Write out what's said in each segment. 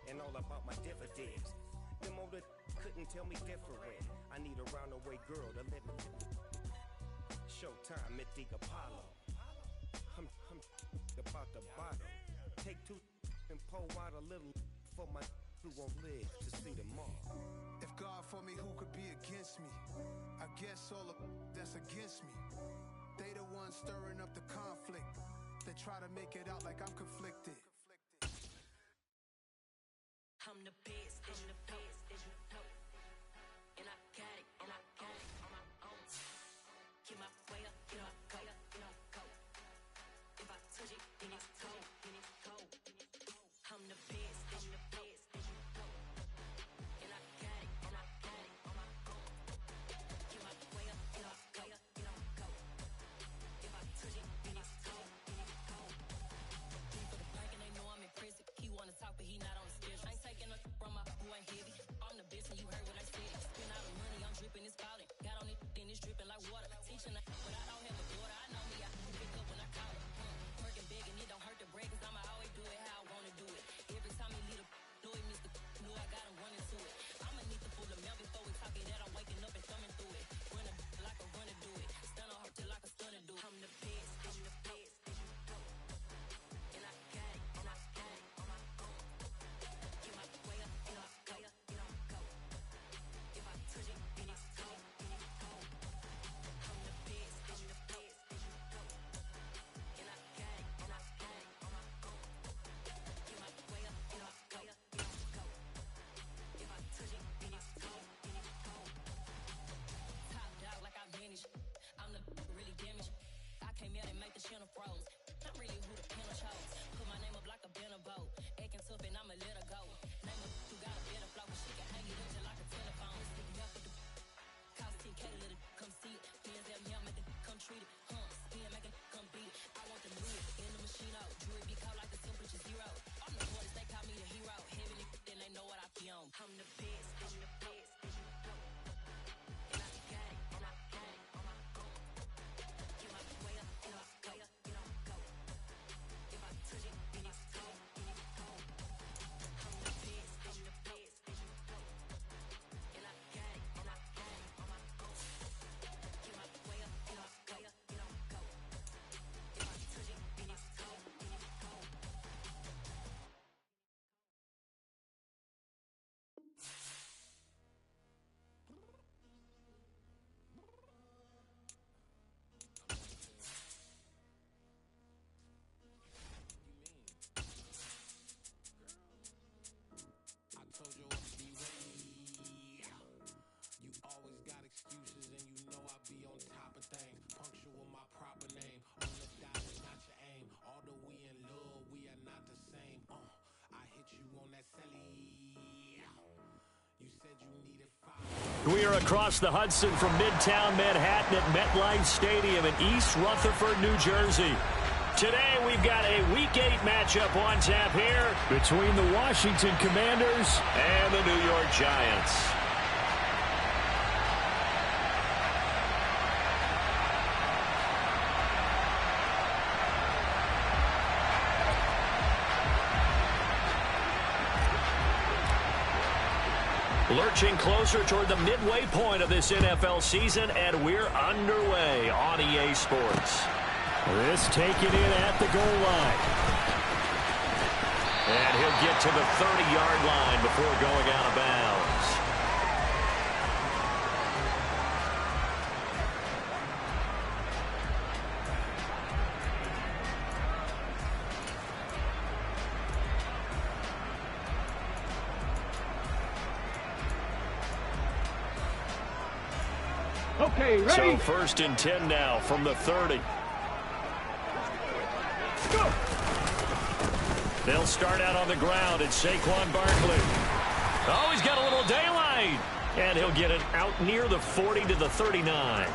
and all about my dividends. Them older couldn't tell me different. I need a roundaway girl to let me. Showtime, Mythic Apollo. I'm about the bottom. Take two and pour out a little for my who won't live to see tomorrow. If God for me, who could be against me? I guess all of that's against me. They the ones stirring up the conflict. They try to make it out like I'm conflicted. I'm the best, and you know, and I got it, on my own. Get my way up, get up, go. If I touch it, then it's cold, I'm the best, and you know, and I got it, on my own. Get my way up, get up, go. If I touch it, then it's cold. For the blank and they know I'm in prison. He wanna talk, but he not on the schedule. I ain't taking nothing from my boo, ain't heavy. I'm the best, and you heard what I said. Spend all the money, I'm dripping, it's spouting. Got on it, then it's dripping like water. Teaching her, but I don't have a daughter. I know me, I can pick up when I call it. Working big, and it don't hurt to break, cause I'ma always do it how I wanna do it. Every time he lead a know it, Mr. Know I got him running to it. I'ma need to pull the mail before we talk it that I'm waking up and thumbing through it. Run a like a runner do it. Stun on her till like a stunner do it. I'm the best, I'm the best, and I got it, on my own. Get my way up, get up, go. If I touch it, then it's cold. I'm the best, and I got it, on my own. Get my way up, get up, go. If I touch it, then it's cold. Top dog like I vanished. I'm the really damaged. I came out and make the channel froze. I'm really who the panel chose. Put my name up like a banner boat. Acting tough and I'ma let her go. Name up who got a better flow, but she can hang it up just like a telephone. Stick up with the cost 10K to let it come see it. Hands at me, I make it come treat it. Spin, make it come beat it. I want the new in the machine out. Jewelry be caught like the temperature zero. I'm the boys, they call me the hero. Heaven it, then they know what I be on. I'm the best, I'm the best, and I got it, on my own. Get my way up, get up, go. If I touch it, then it's cold. I'm the best, I'm the best, and I got it, on my own. Get my way up, get up, go. If I touch it, then it's cold. I told you I'd be ready. You always got excuses and you know I be on top of things. Punctual my proper name. On the dot is not your aim. Although we in love, we are not the same. I hit you on that celly. You said you needed 5. We are across the Hudson from Midtown Manhattan at MetLife Stadium in East Rutherford, New Jersey. Today we've got a Week 8 matchup on tap here between the Washington Commanders and the New York Giants. Lurching closer toward the midway point of this NFL season, and we're underway on EA Sports. This taken in at the goal line. And he'll get to the 30-yard line before going out of bounds. Okay, ready? So 1st and 10 now from the 30. Go! They'll start out on the ground. It's Saquon Barkley. Oh, he's got a little daylight. And he'll get it out near the 40 to the 39.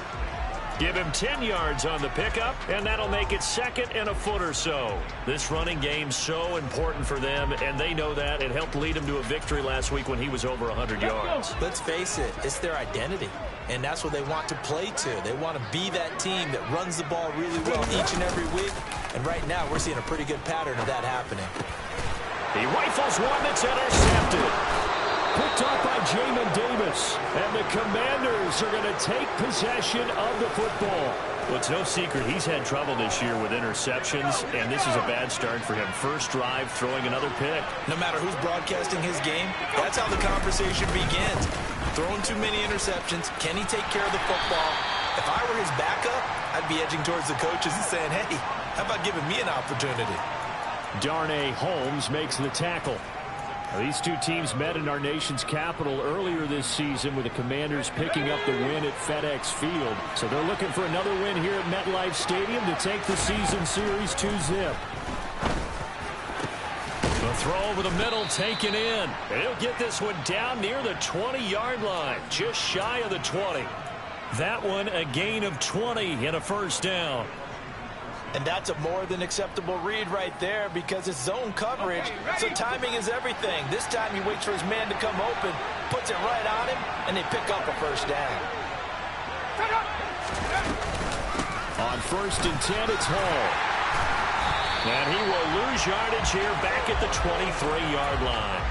Give him 10 yards on the pickup, and that'll make it 2nd and a foot or so. This running game's so important for them, and they know that. It helped lead them to a victory last week when he was over 100 yards. Let's face it, it's their identity, and that's what they want to play to. They want to be that team that runs the ball really well each and every week, and right now we're seeing a pretty good pattern of that happening. He rifles one that's intercepted. Picked off by Jamin Davis. And the Commanders are going to take possession of the football. Well, it's no secret he's had trouble this year with interceptions, and this is a bad start for him. First drive, throwing another pick. No matter who's broadcasting his game, that's how the conversation begins. Throwing too many interceptions. Can he take care of the football? If I were his backup, I'd be edging towards the coaches and saying, hey, how about giving me an opportunity? Darnay Holmes makes the tackle. These two teams met in our nation's capital earlier this season with the Commanders picking up the win at FedEx Field. So they're looking for another win here at MetLife Stadium to take the season series 2-zip. The throw over the middle taken in. And he'll get this one down near the 20-yard line, just shy of the 20. That one a gain of 20 and a first down. And that's a more than acceptable read right there because it's zone coverage, so timing is everything. This time he waits for his man to come open, puts it right on him, and they pick up a first down. On 1st and 10, it's Hall. And he will lose yardage here back at the 23-yard line.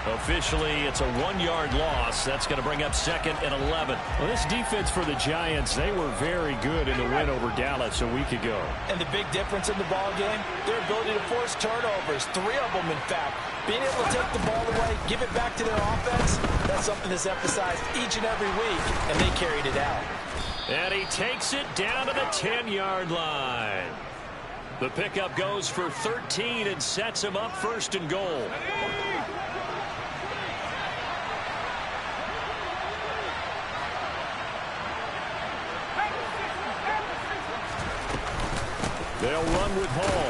Officially, it's a 1-yard loss. That's going to bring up 2nd and 11. Well, this defense for the Giants, they were very good in the win over Dallas a week ago. And the big difference in the ball game, their ability to force turnovers, 3 of them, in fact. Being able to take the ball away, give it back to their offense, that's something that's emphasized each and every week, and they carried it out. And he takes it down to the 10-yard line. The pickup goes for 13 and sets him up 1st and goal. They'll run with Hall.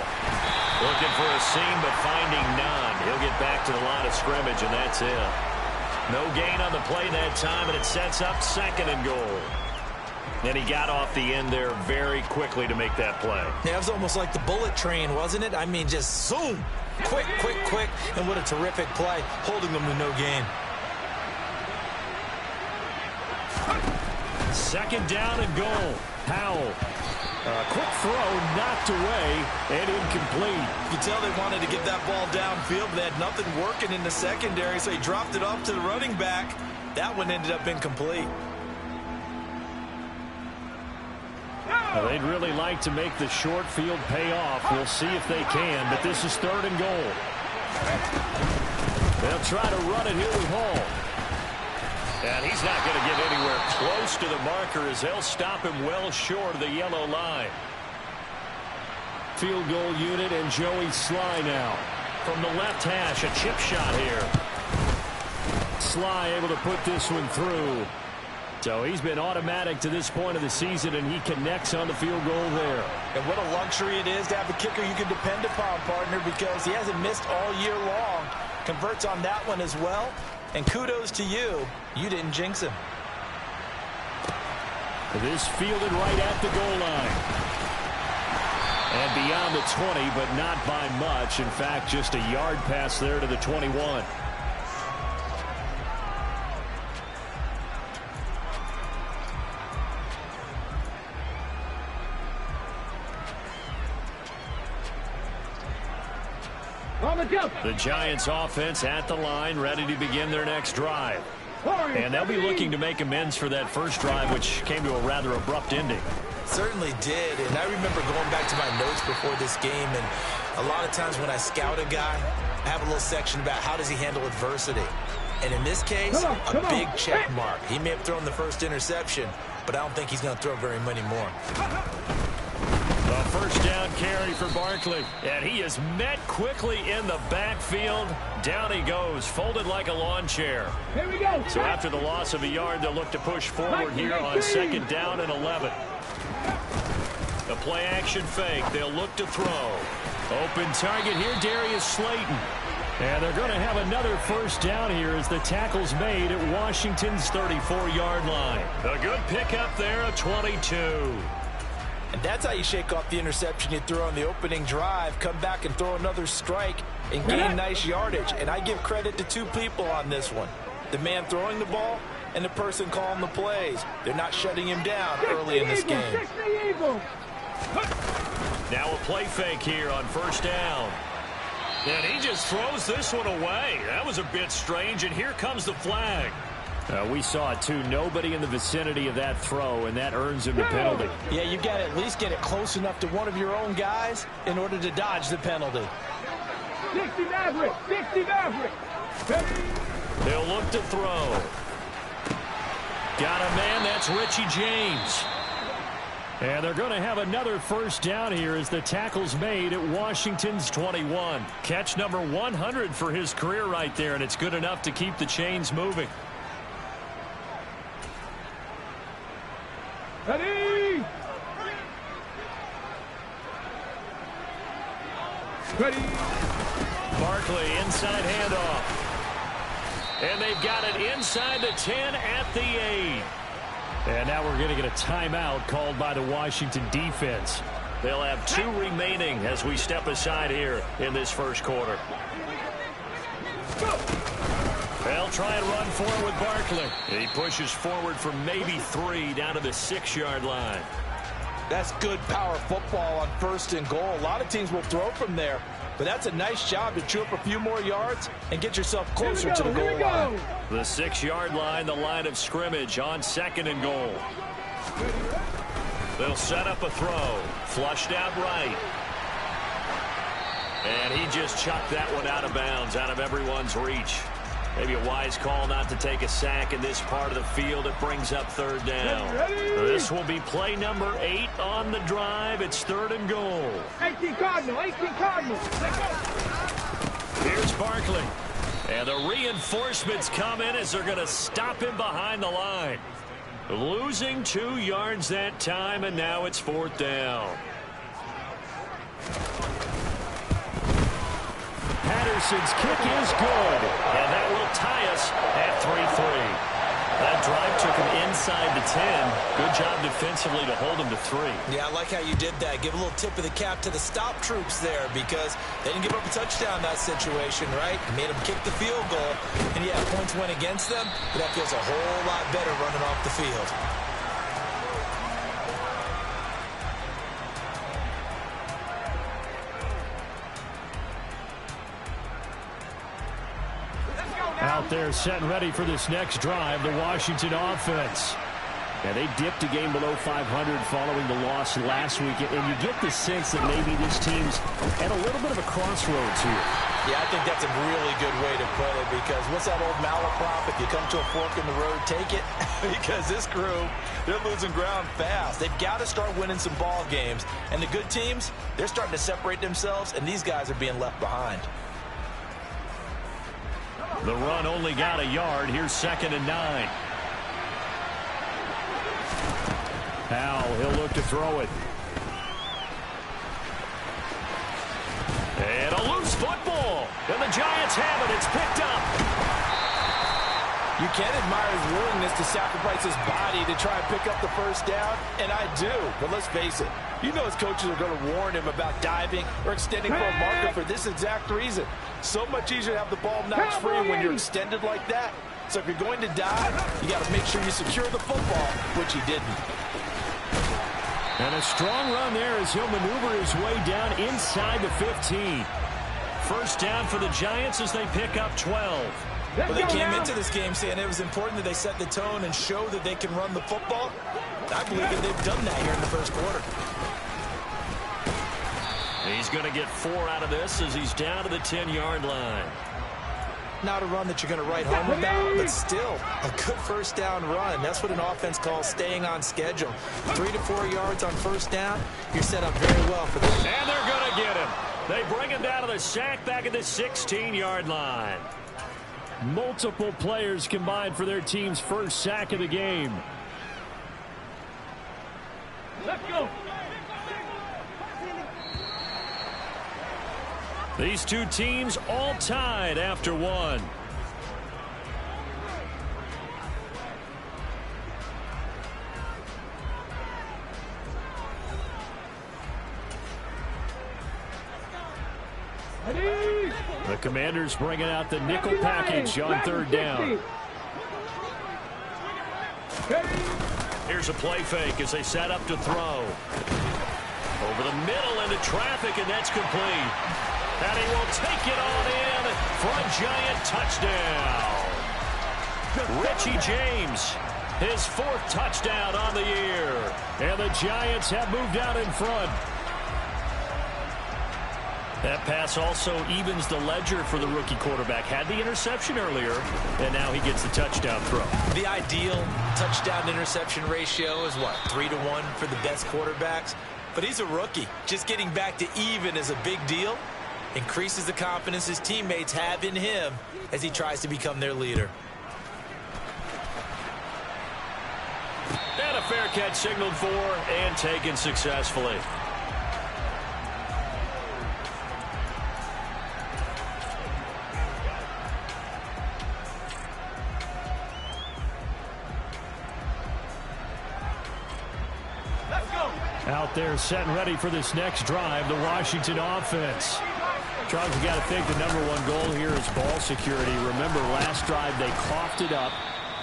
Looking for a seam, but finding none. He'll get back to the line of scrimmage, and that's it. No gain on the play that time, and it sets up 2nd and goal. And he got off the end there very quickly to make that play. Yeah, it was almost like the bullet train, wasn't it? I mean, just zoom. Quick, quick, quick. And what a terrific play, holding them to no gain. 2nd down and goal. Powell. Quick throw, knocked away, and incomplete. You tell they wanted to get that ball downfield, but they had nothing working in the secondary, so he dropped it off to the running back. That one ended up incomplete. Well, they'd really like to make the short field pay off. We'll see if they can, but this is 3rd and goal. They'll try to run it here with Hall. And he's not going to get anywhere close to the marker as they'll stop him well short of the yellow line. Field goal unit and Joey Sly now. From the left hash, a chip shot here. Sly able to put this one through. So he's been automatic to this point of the season, and he connects on the field goal there. And what a luxury it is to have a kicker you can depend upon, partner, because he hasn't missed all year long. Converts on that one as well. And kudos to you. You didn't jinx him. This fielded right at the goal line. And beyond the 20, but not by much. In fact, just a yard pass there to the 21. The Giants offense at the line, ready to begin their next drive. And they'll be looking to make amends for that first drive, which came to a rather abrupt ending. Certainly did, and I remember going back to my notes before this game, and a lot of times when I scout a guy, I have a little section about how does he handle adversity. And in this case, a big check mark. He may have thrown the first interception, but I don't think he's going to throw very many more. The first down carry for Barkley, and he is met quickly in the backfield. Down he goes, folded like a lawn chair. Here we go. So after the loss of a yard, they'll look to push forward here on 2nd down and 11. The play action fake, they'll look to throw. Open target here, Darius Slayton. And they're going to have another first down here as the tackle's made at Washington's 34-yard line. A good pickup there, a 22. And that's how you shake off the interception you threw on the opening drive, come back and throw another strike and gain nice yardage. And I give credit to two people on this one. The man throwing the ball and the person calling the plays. They're not shutting him down early in this game. Now a play fake here on 1st down. And he just throws this one away. That was a bit strange, and here comes the flag. We saw it, too. Nobody in the vicinity of that throw, and that earns him the penalty. Yeah, you got to at least get it close enough to one of your own guys in order to dodge the penalty. 60 Maverick! 60 Maverick! They'll look to throw. Got a man, that's Richie James. And they're going to have another first down here as the tackle's made at Washington's 21. Catch number 100 for his career right there, and it's good enough to keep the chains moving. Ready! Ready! Barkley, inside handoff. And they've got it inside the 10 at the 8. And now we're going to get a timeout called by the Washington defense. They'll have 2 remaining as we step aside here in this first quarter. They'll try and run forward with Barkley. He pushes forward for maybe 3 down to the 6-yard line. That's good power football on 1st and goal. A lot of teams will throw from there, but that's a nice job to chew up a few more yards and get yourself closer to the goal line. The 6-yard line, the line of scrimmage on 2nd and goal. They'll set up a throw. Flushed out right. And he just chucked that one out of bounds, out of everyone's reach. Maybe a wise call not to take a sack in this part of the field. It brings up 3rd down. This will be play number 8 on the drive. It's 3rd and goal. 18 Cardinal, 18 Cardinal. Here's Barkley. And the reinforcements come in as they're going to stop him behind the line. Losing 2 yards that time, and now it's 4th down. Patterson's kick is good, and that will tie us at 3-3. That drive took him inside the 10. Good job defensively to hold him to 3. Yeah, I like how you did that. Give a little tip of the cap to the stop troops there because they didn't give up a touchdown in that situation, right? Made them kick the field goal, and yeah, points went against them, but that feels a whole lot better running off the field. Out there set and ready for this next drive, the Washington offense. Yeah, they dipped a game below 500 following the loss last week, and you get the sense that maybe this team's at a little bit of a crossroads here. Yeah, I think that's a really good way to put it because what's that old malaprop? If you come to a fork in the road, take it. Because this crew, they're losing ground fast. They've got to start winning some ball games. And the good teams, they're starting to separate themselves, and these guys are being left behind. The run only got a yard. Here's 2nd and 9. Powell, he'll look to throw it. And a loose football. And the Giants have it. It's picked up. You can admire his willingness to sacrifice his body to try and pick up the first down, and I do. But let's face it, you know his coaches are going to warn him about diving or extending for a marker for this exact reason. So much easier to have the ball knocked free when you're extended like that. So if you're going to dive, you got to make sure you secure the football, which he didn't. And a strong run there as he'll maneuver his way down inside the 15. First down for the Giants as they pick up 12. Well, they came into this game saying it was important that they set the tone and show that they can run the football. I believe that they've done that here in the first quarter. He's going to get 4 out of this as he's down to the 10-yard line. Not a run that you're going to write home about, but still a good first down run. That's what an offense calls staying on schedule. 3 to 4 yards on first down, you're set up very well for this. And they're going to get him. They bring him down to the sack back at the 16-yard line. Multiple players combined for their team's first sack of the game. Let's go. These two teams all tied after one. The Commanders bringing out the nickel package on 3rd down. Here's a play fake as they set up to throw. Over the middle into traffic, and that's complete. And he will take it on in for a Giant touchdown. Richie James, his 4th touchdown on the year. And the Giants have moved out in front. That pass also evens the ledger for the rookie quarterback. Had the interception earlier, and now he gets the touchdown throw. The ideal touchdown-interception ratio is what, 3-to-1 for the best quarterbacks? But he's a rookie. Just getting back to even is a big deal. Increases the confidence his teammates have in him as he tries to become their leader. And a fair catch signaled for and taken successfully. Out there set and ready for this next drive, the Washington offense. Charles, you got to think the #1 goal here is ball security. Remember, last drive they coughed it up,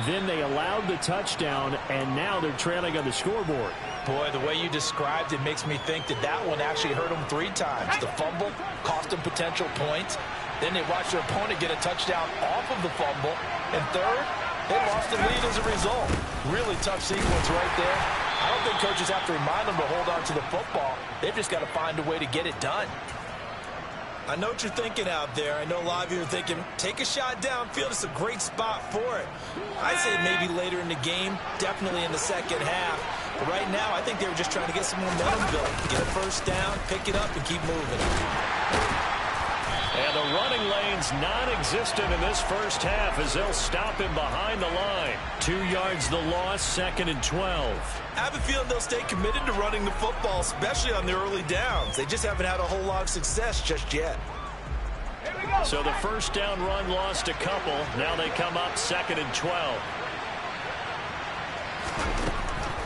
then they allowed the touchdown, and now they're trailing on the scoreboard. Boy, the way you described it makes me think that that one actually hurt them 3 times. The fumble cost them potential points. Then they watched their opponent get a touchdown off of the fumble. And third, they lost the lead as a result. Really tough sequence right there. I don't think coaches have to remind them to hold on to the football. They've just got to find a way to get it done. I know what you're thinking out there. I know a lot of you are thinking, take a shot downfield. It's a great spot for it. I'd say maybe later in the game, definitely in the second half. But right now, I think they were just trying to get some momentum built. Get a first down, pick it up, and keep moving. And the running lane's non-existent in this first half as they'll stop him behind the line. 2 yards the loss, 2nd and 12. I have a feeling they'll stay committed to running the football, especially on the early downs. They just haven't had a whole lot of success just yet. So the first down run lost a couple. Now they come up 2nd and 12.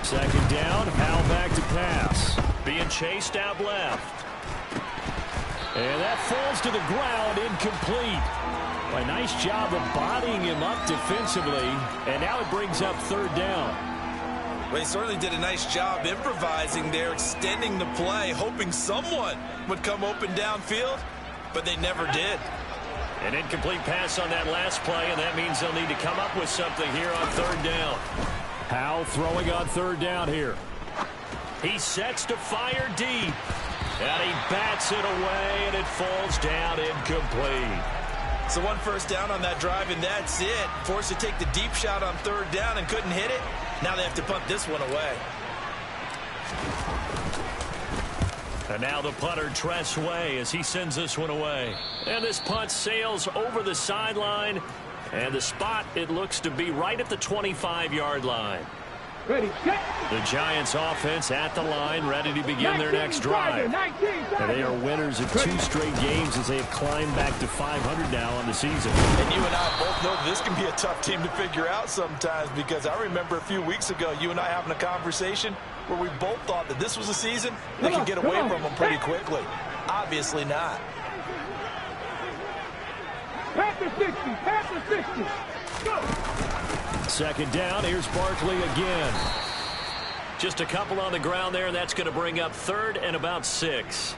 2nd down, Powell back to pass. Being chased out left. And that falls to the ground, incomplete. A nice job of bodying him up defensively. And now it brings up 3rd down. Well, he certainly did a nice job improvising there, extending the play, hoping someone would come open downfield, but they never did. An incomplete pass on that last play, and that means they'll need to come up with something here on 3rd down. Powell throwing on 3rd down here. He sets to fire deep. And he bats it away, and it falls down incomplete. So 1 first down on that drive, and that's it. Forced to take the deep shot on 3rd down and couldn't hit it. Now they have to punt this one away. And now the punter, Tress Way, as he sends this one away. And this punt sails over the sideline. And the spot, it looks to be right at the 25-yard line. Ready, set. The Giants offense at the line, ready to begin their next drive. And they are winners of 2 straight games as they have climbed back to 500 now on the season. And you and I both know this can be a tough team to figure out sometimes, because I remember a few weeks ago you and I having a conversation where we both thought that this was a season they could get away from them pretty quickly. Obviously not. Pass the 60, pass the 60. Go. 2nd down, here's Barkley again. Just a couple on the ground there, and that's going to bring up 3rd and about 6.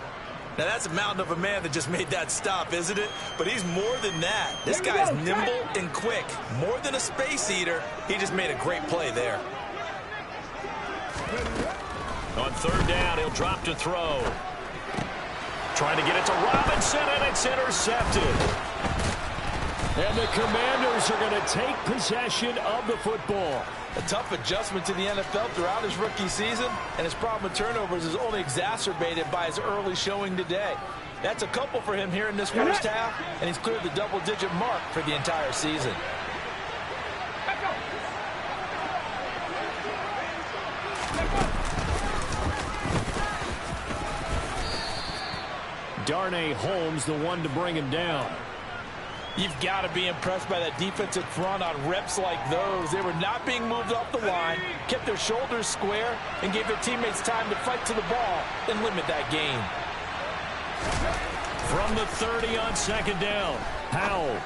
Now that's a mountain of a man that just made that stop, isn't it? But he's more than that. This guy's nimble and quick. More than a space eater, he just made a great play there. On 3rd down, he'll drop to throw. Trying to get it to Robinson, and it's intercepted. And the Commanders are going to take possession of the football. A tough adjustment to the NFL throughout his rookie season, and his problem with turnovers is only exacerbated by his early showing today. That's a couple for him here in this first half, and he's cleared the double-digit mark for the entire season. Darnay Holmes, the one to bring him down. You've got to be impressed by that defensive front on reps like those. They were not being moved off the line, kept their shoulders square, and gave their teammates time to fight to the ball and limit that gain. From the 30 on 2nd down, Powell.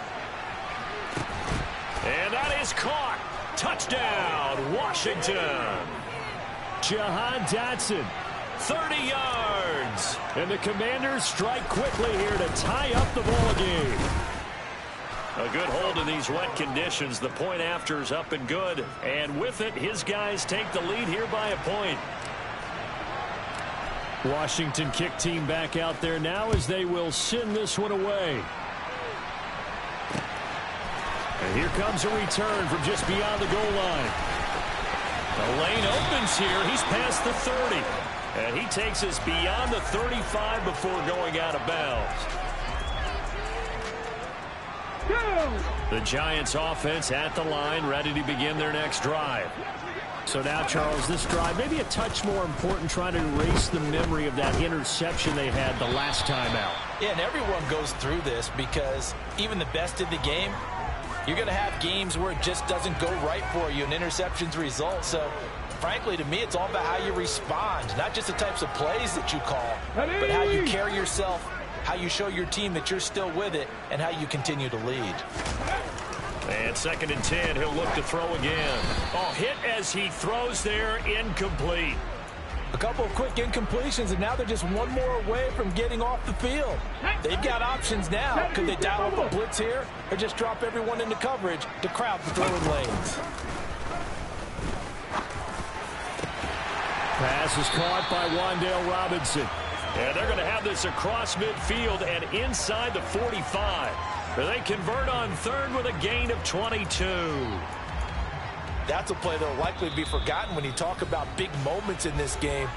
And that is caught. Touchdown, Washington. Jahan Dotson 30 yards. And the Commanders strike quickly here to tie up the ball game. A good hold in these wet conditions. The point after is up and good. And with it, his guys take the lead here by a point. Washington kick team back out there now as they will send this one away. And here comes a return from just beyond the goal line. The lane opens here. He's past the 30. And he takes us beyond the 35 before going out of bounds. The Giants offense at the line, ready to begin their next drive. So now, Charles, this drive maybe a touch more important, trying to erase the memory of that interception they had the last time out. Yeah, and everyone goes through this because even the best in the game, you're going to have games where it just doesn't go right for you, and interceptions result. So, frankly, to me, it's all about how you respond, not just the types of plays that you call, but how you carry yourself, how you show your team that you're still with it, and how you continue to lead. And 2nd and 10, he'll look to throw again. Oh, hit as he throws there, incomplete. A couple of quick incompletions, and now they're just one more away from getting off the field. They've got options now. Could they dial up a blitz here or just drop everyone into coverage to crowd the throwing lanes? Pass is caught by Wan'Dale Robinson. And they're going to have this across midfield and inside the 45. They convert on 3rd with a gain of 22. That's a play that will likely be forgotten when you talk about big moments in this game.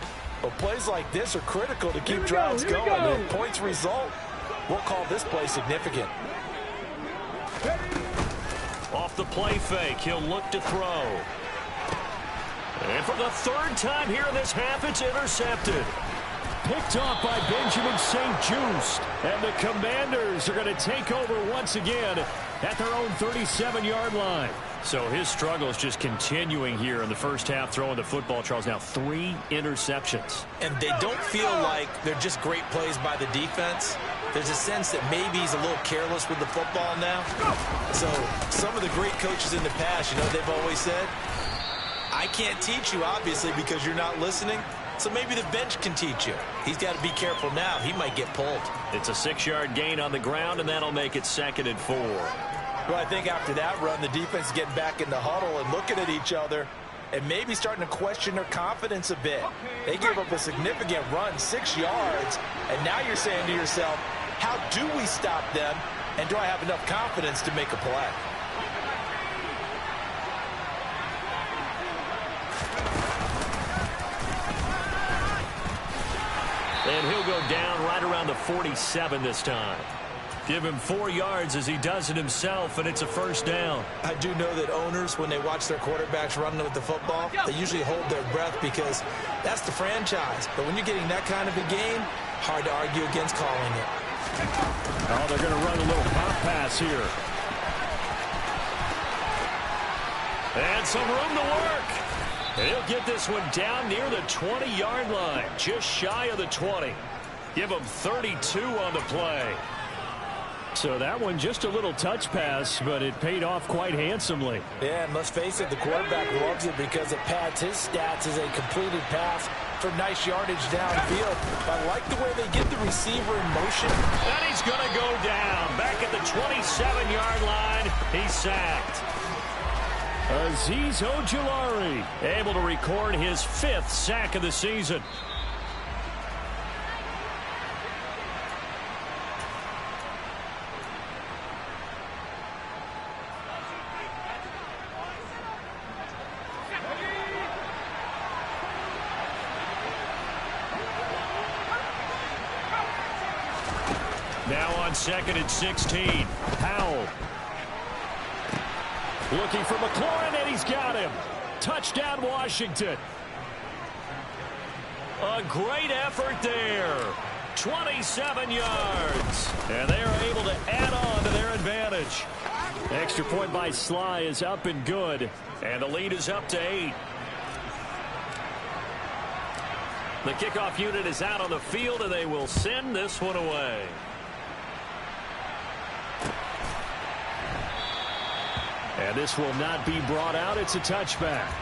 But plays like this are critical to keep drives going. And points result, we'll call this play significant. Off the play fake, he'll look to throw. And for the 3rd time here in this half, it's intercepted. Picked off by Benjamin St-Juste. And the Commanders are going to take over once again at their own 37-yard line. So his struggle is just continuing here in the first half, throwing the football, Charles. Now 3 interceptions. And they don't feel like they're just great plays by the defense. There's a sense that maybe he's a little careless with the football now. So some of the great coaches in the past, you know, they've always said, I can't teach you, obviously, because you're not listening. So maybe the bench can teach you. He's got to be careful now. He might get pulled. It's a 6-yard gain on the ground, and that'll make it 2nd and 4. Well, I think after that run, the defense is getting back in the huddle and looking at each other and maybe starting to question their confidence a bit. They gave up a significant run, 6 yards, and now you're saying to yourself, how do we stop them, and do I have enough confidence to make a play? And he'll go down right around the 47 this time. Give him 4 yards as he does it himself, and it's a 1st down. I do know that owners, when they watch their quarterbacks running with the football, they usually hold their breath because that's the franchise. But when you're getting that kind of a game, hard to argue against calling it. Oh, they're going to run a little pop pass here. And some room to work. And he'll get this one down near the 20-yard line, just shy of the 20. Give him 32 on the play. So that one just a little touch pass, but it paid off quite handsomely. Yeah, and let's face it, the quarterback loves it because it pads his stats as a completed pass for nice yardage downfield. I like the way they get the receiver in motion. And he's going to go down. Back at the 27-yard line, he's sacked. Azeez Ojulari able to record his 5th sack of the season. Now on 2nd and 16, Powell. Looking for McLaurin, and he's got him. Touchdown, Washington. A great effort there. 27 yards. And they are able to add on to their advantage. Extra point by Sly is up and good. And the lead is up to 8. The kickoff unit is out on the field, and they will send this one away. And this will not be brought out. It's a touchback.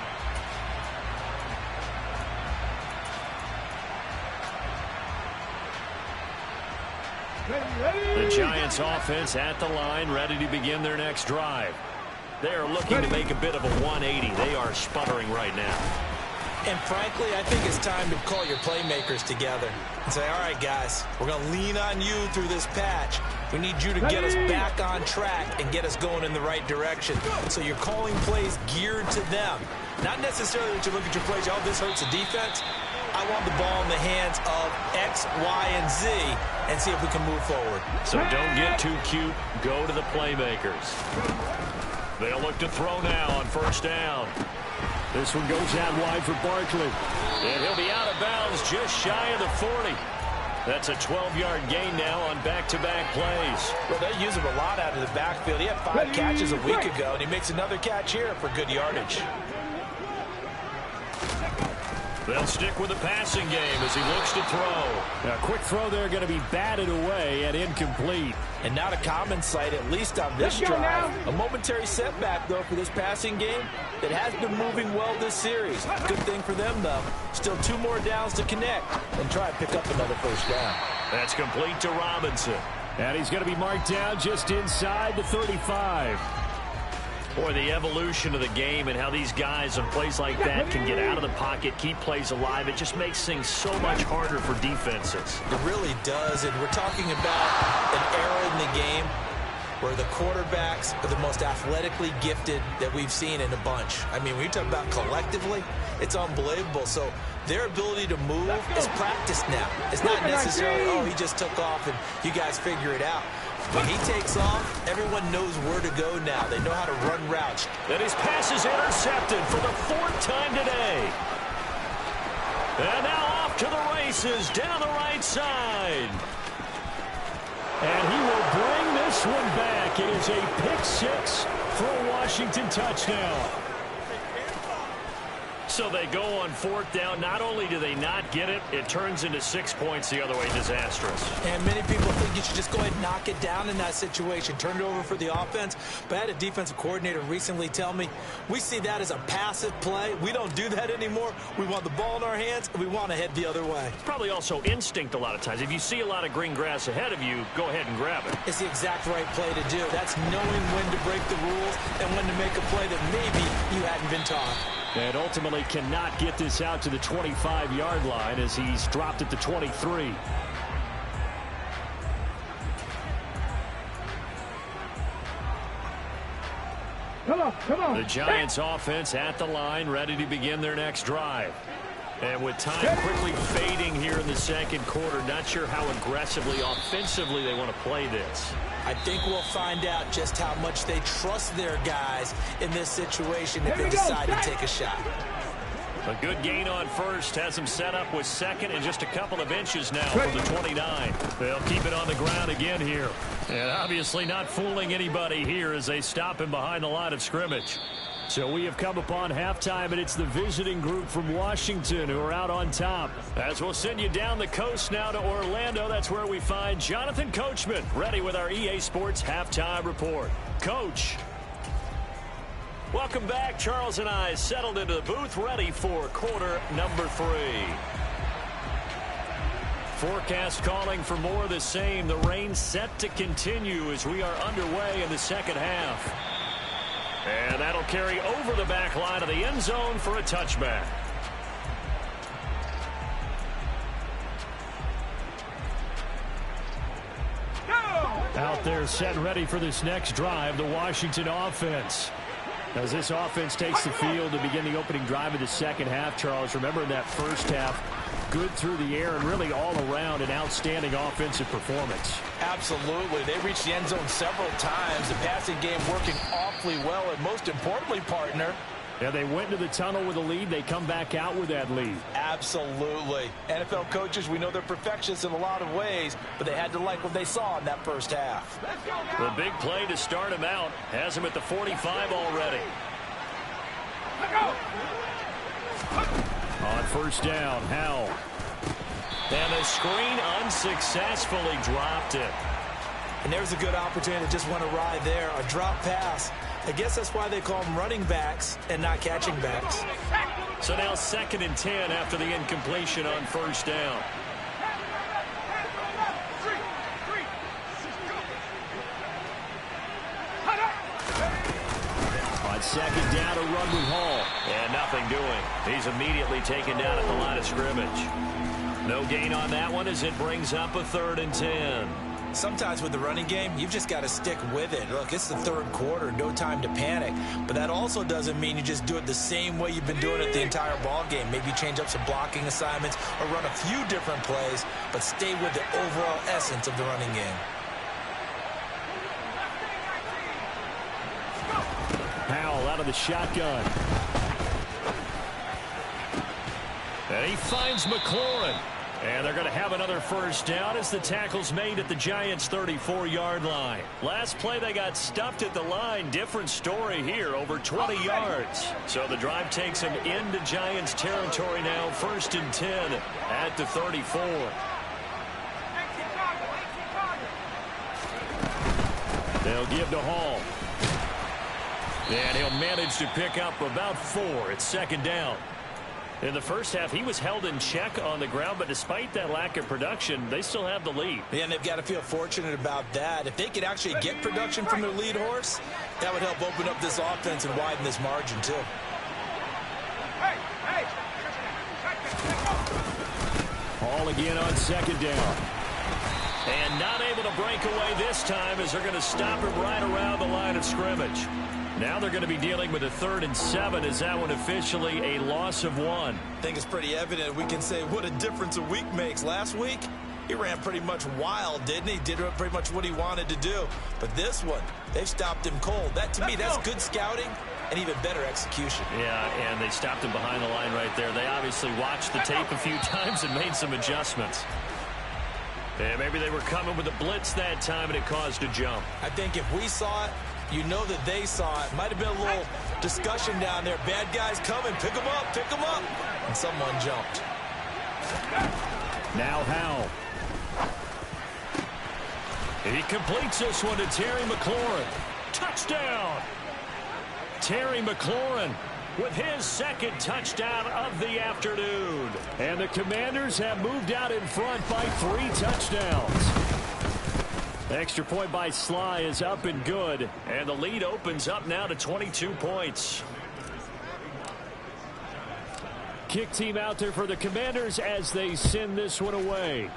The Giants offense at the line, ready to begin their next drive. They're looking to make a bit of a 180. They are sputtering right now. And frankly, I think it's time to call your playmakers together and say, all right, guys, we're going to lean on you through this patch. We need you to get us back on track and get us going in the right direction. So you're calling plays geared to them. Not necessarily that you look at your plays, oh, this hurts the defense. I want the ball in the hands of X, Y, and Z and see if we can move forward. So don't get too cute. Go to the playmakers. They'll look to throw now on first down. This one goes out wide for Barkley. And he'll be out of bounds just shy of the 40. That's a 12-yard gain now on back-to-back plays. Well, they use him a lot out of the backfield. He had 5 catches a week ago, and he makes another catch here for good yardage. They'll stick with the passing game as he looks to throw. A quick throw there going to be batted away and incomplete. And not a common sight, at least on this drive. A momentary setback, though, for this passing game that has been moving well this series. Good thing for them, though. Still 2 more downs to connect and try and pick up another first down. That's complete to Robinson. And he's going to be marked down just inside the 35. Boy, the evolution of the game and how these guys on plays like that can get out of the pocket, keep plays alive, it just makes things so much harder for defenses. It really does, and we're talking about an era in the game where the quarterbacks are the most athletically gifted that we've seen in a bunch. I mean, when you talk about collectively, it's unbelievable. So their ability to move is practiced now. It's not necessarily, oh, he just took off and you guys figure it out. When he takes off, everyone knows where to go now. They know how to run routes. And his pass is intercepted for the 4th time today. And now off to the races down the right side. And he will bring this one back. It is a pick-6 for a Washington touchdown. So they go on 4th down. Not only do they not get it, it turns into 6 points the other way. Disastrous. And many people think you should just go ahead and knock it down in that situation. Turn it over for the offense. But I had a defensive coordinator recently tell me, we see that as a passive play. We don't do that anymore. We want the ball in our hands, and we want to head the other way. It's probably also instinct a lot of times. If you see a lot of green grass ahead of you, go ahead and grab it. It's the exact right play to do. That's knowing when to break the rules and when to make a play that maybe you hadn't been taught. And ultimately cannot get this out to the 25-yard line as he's dropped at the 23. Come on. The Giants offense at the line, ready to begin their next drive. And with time quickly fading here in the second quarter, not sure how aggressively, offensively they want to play this. I think we'll find out just how much they trust their guys in this situation if they decide to take a shot. A good gain on first has them set up with second and just a couple of inches now for the 29. They'll keep it on the ground again here. And obviously not fooling anybody here as they stop him behind the line of scrimmage. So we have come upon halftime, and it's the visiting group from Washington who are out on top. As we'll send you down the coast now to Orlando, that's where we find Jonathan Coachman, ready with our EA Sports Halftime Report. Coach. Welcome back. Charles and I settled into the booth, ready for quarter number 3. Forecast calling for more of the same. The rain set to continue as we are underway in the second half. And that'll carry over the back line of the end zone for a touchback. Out there set ready for this next drive, the Washington offense. As this offense takes the field to begin the opening drive of the second half, Charles, remember in that first half, good through the air and really all around an outstanding offensive performance. Absolutely. They reached the end zone several times. The passing game working awfully well, and most importantly, partner, yeah, they went into the tunnel with a lead. They come back out with that lead. Absolutely. NFL coaches, we know they're perfectionists in a lot of ways, but they had to like what they saw in that first half. The big play to start him out has him at the 45 already. On first down, Howell. And the screen unsuccessfully dropped it. And there's a good opportunity to just want to ride there. A drop pass. I guess that's why they call them running backs and not catching backs. So now 2nd and 10 after the incompletion on first down. second down to run with Hall. And nothing doing. He's immediately taken down at the line of scrimmage. No gain on that one as it brings up a 3rd and 10. Sometimes with the running game, you've just got to stick with it. Look, it's the 3rd quarter, no time to panic. But that also doesn't mean you just do it the same way you've been doing it the entire ball game. Maybe change up some blocking assignments or run a few different plays, but stay with the overall essence of the running game. Powell out of the shotgun. And he finds McLaurin. And they're going to have another first down as the tackle's made at the Giants' 34-yard line. Last play, they got stuffed at the line. Different story here, over 20 yards. So the drive takes them into Giants territory now, 1st and 10 at the 34. They'll give to Hall. And he'll manage to pick up about 4. It's 2nd down. In the first half, he was held in check on the ground, but despite that lack of production, they still have the lead. Yeah, and they've got to feel fortunate about that. If they could actually get production from their lead horse, that would help open up this offense and widen this margin, too. Hall again on 2nd down. And not able to break away this time as they're going to stop him right around the line of scrimmage. Now they're going to be dealing with a 3rd and 7. Is that one officially a loss of 1? I think it's pretty evident. We can say what a difference a week makes. Last week, he ran pretty much wild, didn't he? Did pretty much what he wanted to do. But this one, they've stopped him cold. That, to me, that's good scouting and even better execution. Yeah, and they stopped him behind the line right there. They obviously watched the tape a few times and made some adjustments. And maybe they were coming with a blitz that time and it caused a jump. I think if we saw it, you know that they saw it. Might have been a little discussion down there. Bad guys coming. Pick them up. Pick them up. And someone jumped. Now Howell. He completes this one to Terry McLaurin. Touchdown! Terry McLaurin with his 2nd touchdown of the afternoon. And the Commanders have moved out in front by 3 touchdowns. The extra point by Sly is up and good. And the lead opens up now to 22 points. Kick team out there for the Commanders as they send this one away.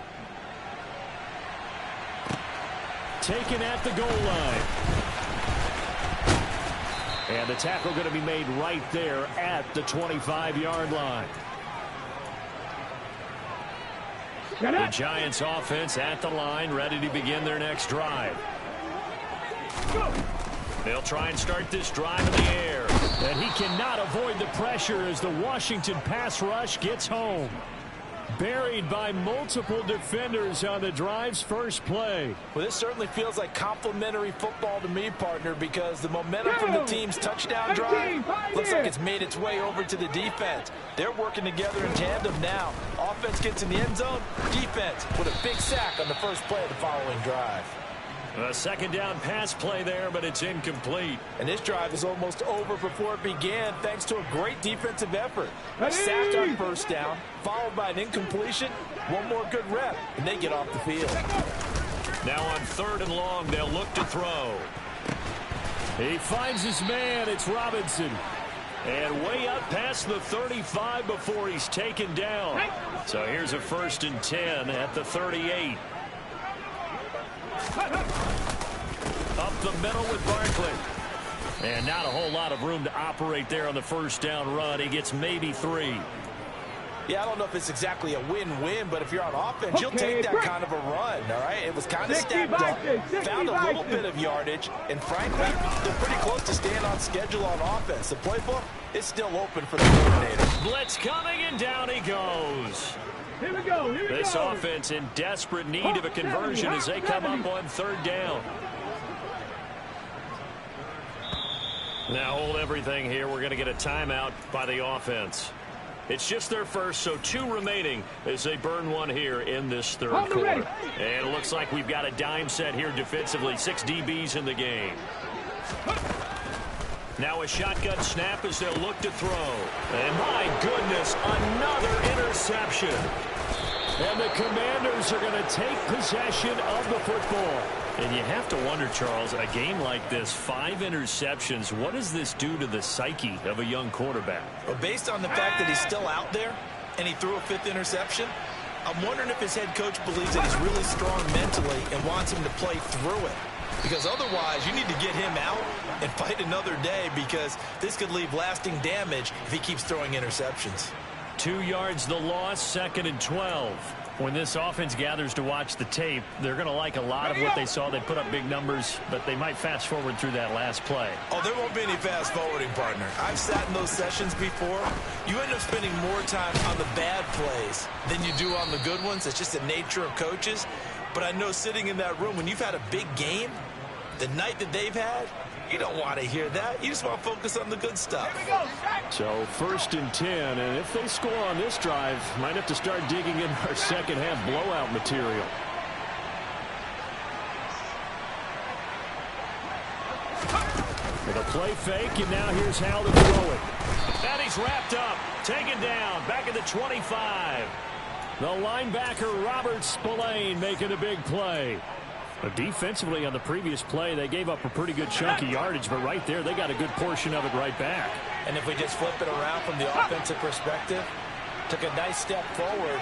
Taken at the goal line. And the tackle going to be made right there at the 25-yard line. The Giants offense at the line, ready to begin their next drive. They'll try and start this drive in the air. And he cannot avoid the pressure as the Washington pass rush gets home. Buried by multiple defenders on the drive's first play. Well, this certainly feels like complimentary football to me, partner, because the momentum from the team's touchdown drive looks like it's made its way over to the defense. They're working together in tandem now. Offense gets in the end zone. Defense with a big sack on the first play of the following drive. A 2nd down pass play there, but it's incomplete. And this drive is almost over before it began, thanks to a great defensive effort. A sack on 1st down, followed by an incompletion. One more good rep, and they get off the field. Now on 3rd and long, they'll look to throw. He finds his man. It's Robinson. And way up past the 35 before he's taken down. So here's a 1st and 10 at the 38. Up the middle with Barkley. And not a whole lot of room to operate there on the 1st down run. He gets maybe 3. Yeah, I don't know if it's exactly a win-win, but if you're on offense, you'll take that kind of a run, all right? It was kind of stacked up, found a little bit of yardage, and frankly, they're pretty close to staying on schedule on offense. The playbook is still open for the coordinator. Blitz coming, and down he goes. Here we go. This offense in desperate need of a conversion as they come up on 3rd down. Now hold everything here. We're going to get a timeout by the offense. It's just their first, so 2 remaining as they burn one here in this 3rd quarter. And it looks like we've got a dime set here defensively. 6 DBs in the game. Now a shotgun snap as they'll look to throw. And my goodness, another interception. And the Commanders are going to take possession of the football. And you have to wonder, Charles, a game like this, 5 interceptions, what does this do to the psyche of a young quarterback? Well, based on the fact that he's still out there and he threw a 5th interception, I'm wondering if his head coach believes that he's really strong mentally and wants him to play through it. Because otherwise, you need to get him out and fight another day, because this could leave lasting damage if he keeps throwing interceptions. 2 yards the loss, 2nd and 12. When this offense gathers to watch the tape, they're going to like a lot of what they saw. They put up big numbers, but they might fast forward through that last play. Oh, there won't be any fast forwarding, partner. I've sat in those sessions before. You end up spending more time on the bad plays than you do on the good ones. It's just the nature of coaches. But I know sitting in that room, when you've had a big game, the night that they've had, you don't want to hear that. You just want to focus on the good stuff. So 1st and 10, and if they score on this drive, might have to start digging in our second half blowout material. With a play fake, and now here's Hal to throw it. And he's wrapped up, taken down, back at the 25. The linebacker, Robert Spillane, making a big play. But defensively on the previous play, they gave up a pretty good chunk of yardage, but right there, they got a good portion of it right back. And if we just flip it around from the offensive perspective, took a nice step forward,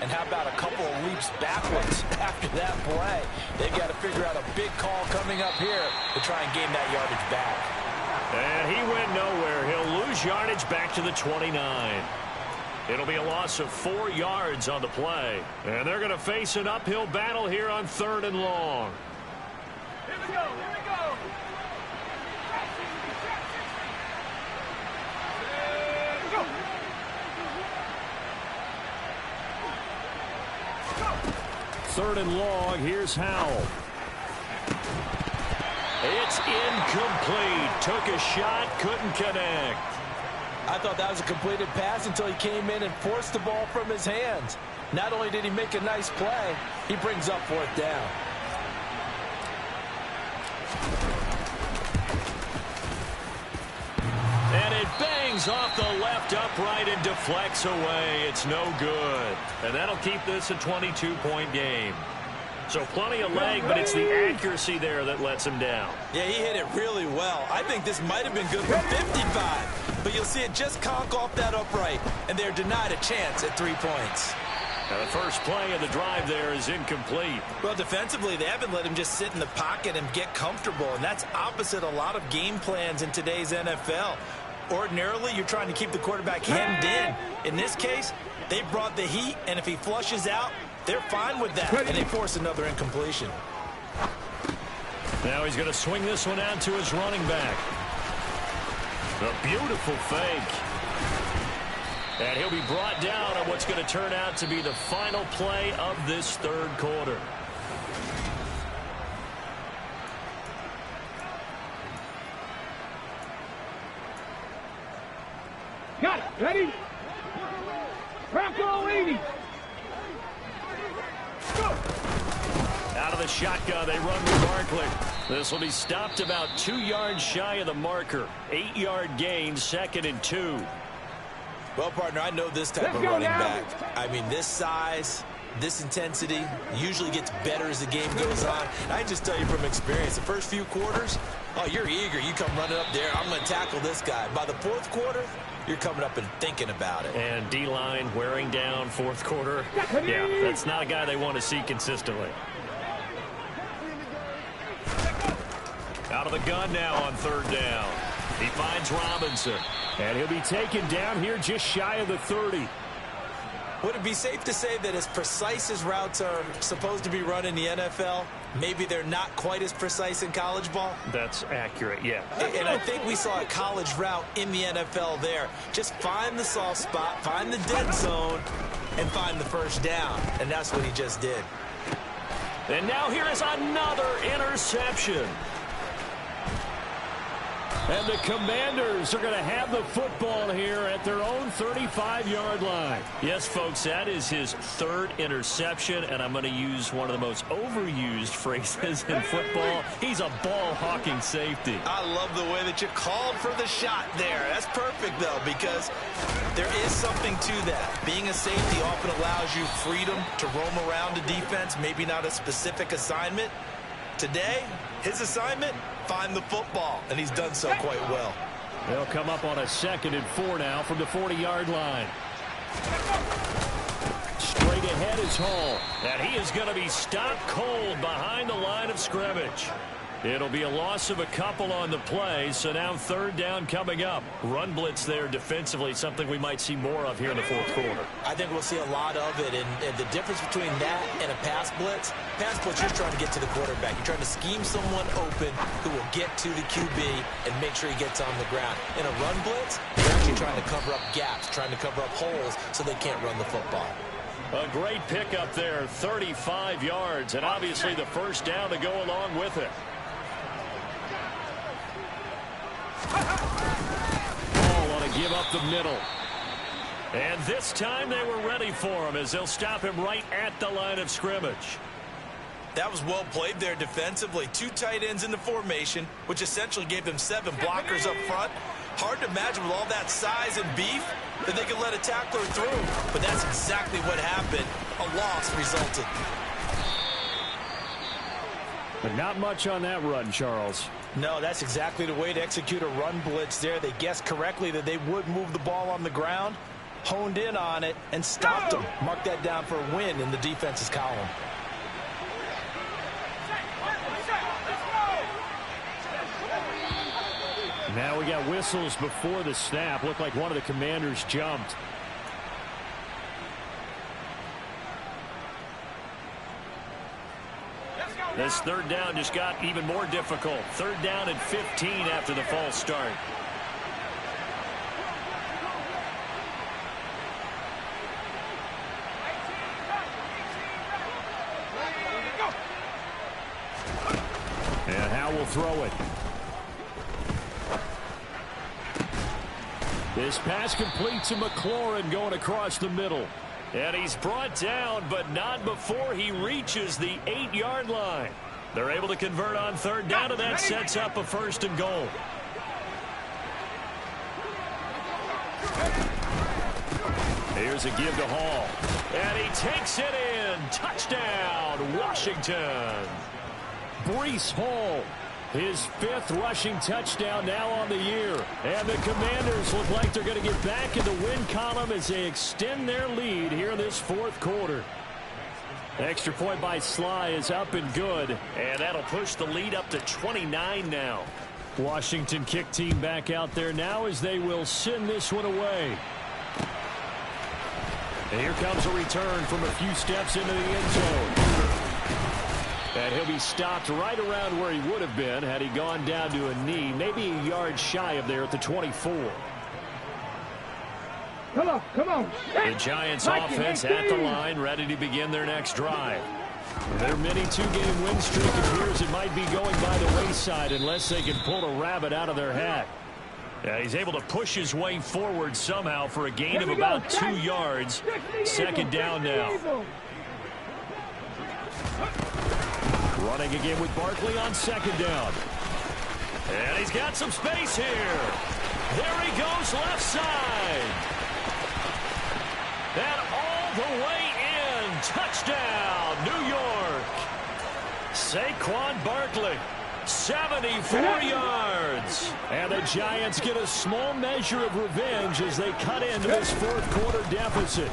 and how about a couple of leaps backwards after that play? They've got to figure out a big call coming up here to try and gain that yardage back. And he went nowhere. He'll lose yardage back to the 29. It'll be a loss of 4 yards on the play. And they're going to face an uphill battle here on 3rd and long. Here we go, here we go. Third and long, here's Howell. It's incomplete. Took a shot, couldn't connect. I thought that was a completed pass until he came in and forced the ball from his hands. Not only did he make a nice play, he brings up 4th down. And it bangs off the left upright and deflects away. It's no good. And that'll keep this a 22-point game. So plenty of leg, but it's the accuracy there that lets him down. Yeah, he hit it really well. I think this might have been good for 55. But you'll see it just conk off that upright, and they're denied a chance at 3 points. Now the first play of the drive there is incomplete. Well, defensively, they haven't let him just sit in the pocket and get comfortable, and that's opposite a lot of game plans in today's NFL. Ordinarily, you're trying to keep the quarterback hemmed in. In this case, they brought the heat, and if he flushes out, they're fine with that, and they force another incompletion. Now he's going to swing this one out to his running back. A beautiful fake. And he'll be brought down on what's going to turn out to be the final play of this 3rd quarter. Got it. Ready? Bronco 80. Go. Out of the shotgun, they run with Barkley. This will be stopped about 2 yards shy of the marker. 8-yard gain, 2nd and 2. Well, partner, I know this type of running back. I mean, this size, this intensity usually gets better as the game goes on. And I just tell you from experience, the first few quarters, oh, you're eager. You come running up there. I'm going to tackle this guy. By the 4th quarter, you're coming up and thinking about it. And D-line wearing down 4th quarter. Yeah, that's not a guy they want to see consistently. Out of the gun now on 3rd down. He finds Robinson. And he'll be taken down here just shy of the 30. Would it be safe to say that as precise as routes are supposed to be run in the NFL, maybe they're not quite as precise in college ball? That's accurate, yeah. And I think we saw a college route in the NFL there. Just find the soft spot, find the dead zone, and find the first down. And that's what he just did. And now here is another interception. And the Commanders are going to have the football here at their own 35-yard line. Yes, folks, that is his third interception, and I'm going to use one of the most overused phrases in football. He's a ball-hawking safety. I love the way that you called for the shot there. That's perfect, though, because there is something to that. Being a safety often allows you freedom to roam around the defense, maybe not a specific assignment. Today, his assignment, find the football, and he's done so quite well. They'll come up on a 2nd and 4 now from the 40-yard line. Straight ahead is Hall. And he is going to be stopped cold behind the line of scrimmage. It'll be a loss of a couple on the play, so now 3rd down coming up. Run blitz there defensively, something we might see more of here in the 4th quarter. I think we'll see a lot of it, and the difference between that and a pass blitz, you're trying to get to the quarterback. You're trying to scheme someone open who will get to the QB and make sure he gets on the ground. In a run blitz, you're actually trying to cover up gaps, trying to cover up holes so they can't run the football. A great pickup there, 35 yards, and obviously the 1st down to go along with it. Ball on a give up the middle. And this time they were ready for him as they'll stop him right at the line of scrimmage. That was well played there defensively. 2 tight ends in the formation, which essentially gave them 7 blockers up front. Hard to imagine with all that size and beef that they could let a tackler through. But that's exactly what happened. A loss resulted. But not much on that run, Charles. No, that's exactly the way to execute a run blitz there. They guessed correctly that they would move the ball on the ground, honed in on it, and stopped them. Mark that down for a win in the defense's column. Now we got whistles before the snap. Looked like one of the Commanders jumped. This 3rd down just got even more difficult. 3rd down and 15 after the false start. And Howe will throw it. This pass complete to McLaurin going across the middle. And he's brought down, but not before he reaches the 8-yard line. They're able to convert on 3rd down, and that sets up a 1st and goal. Here's a give to Hall. And he takes it in. Touchdown, Washington. Breece Hall, his 5th rushing touchdown now on the year. And the Commanders look like they're going to get back in the win column as they extend their lead here in this 4th quarter. Extra point by Sly is up and good. And that'll push the lead up to 29 now. Washington kick team back out there now as they will send this one away. And here comes a return from a few steps into the end zone. And he'll be stopped right around where he would have been had he gone down to a knee, maybe a yard shy of there at the 24. Come on. The Giants offense at the line, ready to begin their next drive. Their mini 2-game win streak appears it might be going by the wayside unless they can pull a rabbit out of their hat. Yeah, he's able to push his way forward somehow for a gain of about 2 yards. 2nd down now. Running again with Barkley on 2nd down. And he's got some space here. There he goes left side. And all the way in. Touchdown, New York. Saquon Barkley, 74 yards. And the Giants get a small measure of revenge as they cut into this 4th quarter deficit.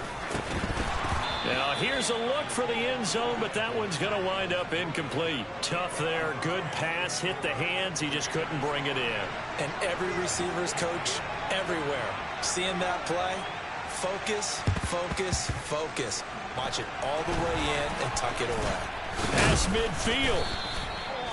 Now here's a look for the end zone, but that one's going to wind up incomplete. Tough there. Good pass. Hit the hands. He just couldn't bring it in. And every receiver's coach everywhere. Seeing that play, focus, focus, focus. Watch it all the way in and tuck it away. Pass midfield.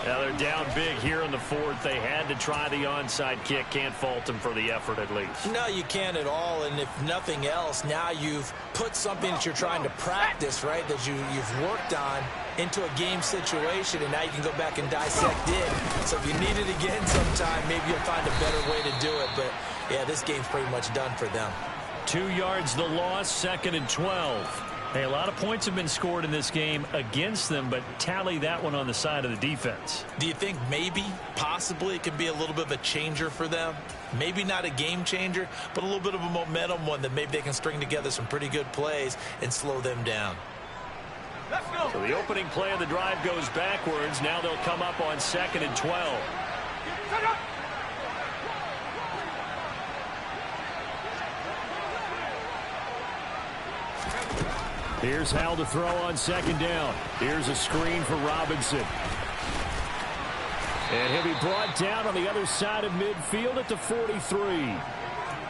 Now they're down big here in the 4th. They had to try the onside kick. Can't fault them for the effort at least. No, you can't at all. And if nothing else, now you've put something that you're trying to practice, right, that you've worked on into a game situation, and now you can go back and dissect it. So if you need it again sometime, maybe you'll find a better way to do it. But, yeah, this game's pretty much done for them. 2 yards the loss, 2nd and 12. Hey, a lot of points have been scored in this game against them, but tally that one on the side of the defense. Do you think maybe, possibly, it could be a little bit of a changer for them? Maybe not a game changer, but a little bit of a momentum one that maybe they can string together some pretty good plays and slow them down. Let's go. So the opening play of the drive goes backwards. Now they'll come up on 2nd and 12. Here's Hal to throw on 2nd down. Here's a screen for Robinson. And he'll be brought down on the other side of midfield at the 43.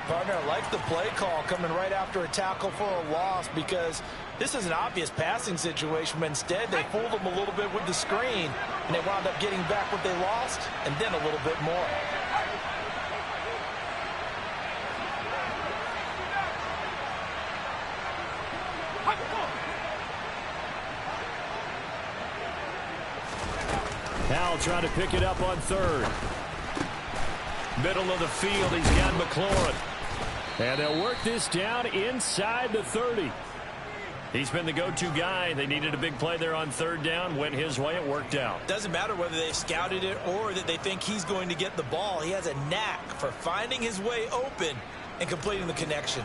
Partner, I like the play call coming right after a tackle for a loss, because this is an obvious passing situation, but instead they fooled them a little bit with the screen, and they wound up getting back what they lost and then a little bit more. Hal trying to pick it up on 3rd. Middle of the field, he's got McLaurin. And they'll work this down inside the 30. He's been the go-to guy. They needed a big play there on 3rd down. Went his way, it worked out. Doesn't matter whether they've scouted it or that they think he's going to get the ball. He has a knack for finding his way open and completing the connection.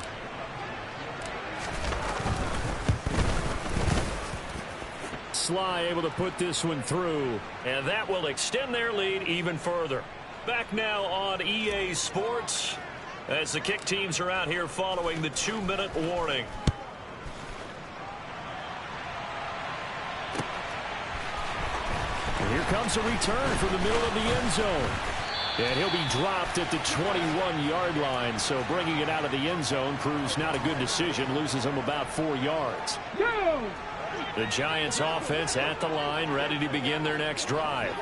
Sly able to put this one through, and that will extend their lead even further. Back now on EA Sports as the kick teams are out here following the 2-minute warning. And here comes a return from the middle of the end zone. And he'll be dropped at the 21-yard line, so bringing it out of the end zone proves not a good decision, loses him about 4 yards. Go! The Giants offense at the line, ready to begin their next drive.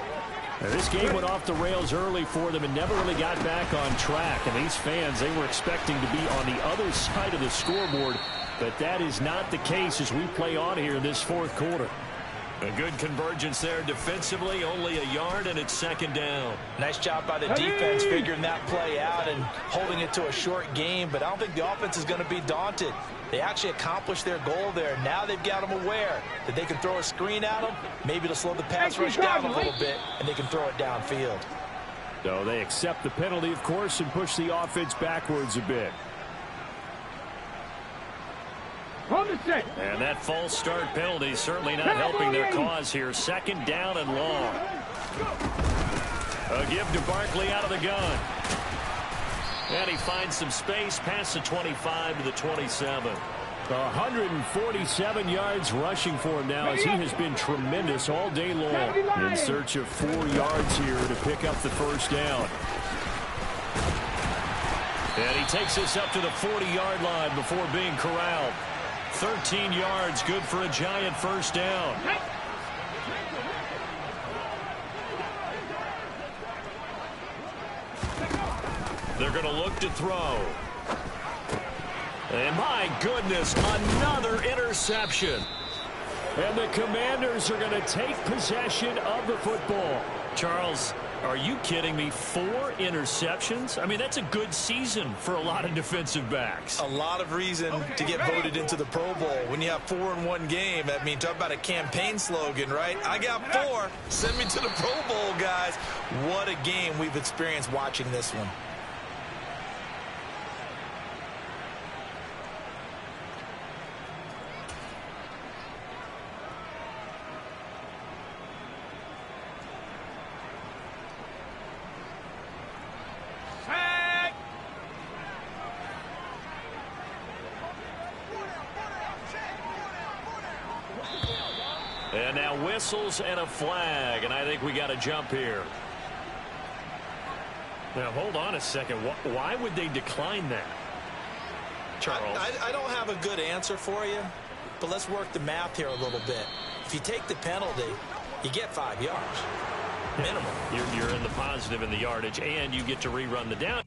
Now, this game went off the rails early for them and never really got back on track. And these fans, they were expecting to be on the other side of the scoreboard, but that is not the case as we play on here in this 4th quarter. A good convergence there defensively, only a yard, and it's 2nd down. Nice job by the defense figuring that play out and holding it to a short game, but I don't think the offense is going to be daunted. They actually accomplished their goal there. Now they've got them aware that they can throw a screen at them, maybe to slow the pass rush down a little bit, and they can throw it downfield. So they accept the penalty, of course, and push the offense backwards a bit. And that false start penalty certainly not helping their cause here. 2nd down and long. A give to Barkley out of the gun. And he finds some space past the 25 to the 27. 147 yards rushing for him now as he has been tremendous all day long. In search of 4 yards here to pick up the 1st down. And he takes us up to the 40-yard line before being corralled. 13 yards, good for a Giant 1st down. They're going to look to throw. And my goodness, another interception. And the Commanders are going to take possession of the football. Charles, are you kidding me? 4 interceptions? I mean, that's a good season for a lot of defensive backs. A lot of reason to get voted into the Pro Bowl. When you have 4 in one game, I mean, talk about a campaign slogan, right? I got 4. Send me to the Pro Bowl, guys. What a game we've experienced watching this one. And now whistles and a flag, and I think we got a jump here. Now, hold on a second. Why would they decline that? Charles? I don't have a good answer for you, but let's work the math here a little bit. If you take the penalty, you get 5 yards. Minimum. You're in the positive in the yardage, and you get to rerun the down.